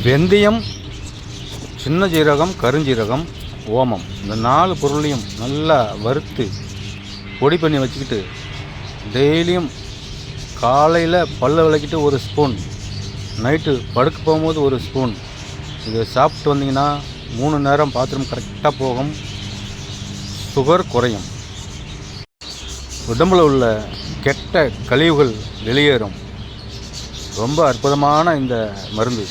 வெந்தயம், சின்ன ஜீரகம், கருஞ்சீரகம், ஓமம் இந்த 4 பொருளையும் நல்லா வறுத்து பொடி பண்ணி வச்சுக்கிட்டு டெய்லியும் காலையில் பல்ல விளக்கிட்டு ஒரு ஸ்பூன், நைட்டு படுக்க போகும்போது ஒரு ஸ்பூன் இதை சாப்பிட்டு வந்தீங்கன்னா 3 நேரம் பாத்ரூம் கரெக்டாக போகும். சுகர் குறையும். உடம்பில் உள்ள கெட்ட கழிவுகள் வெளியேறும். ரொம்ப அற்புதமான இந்த மருந்து.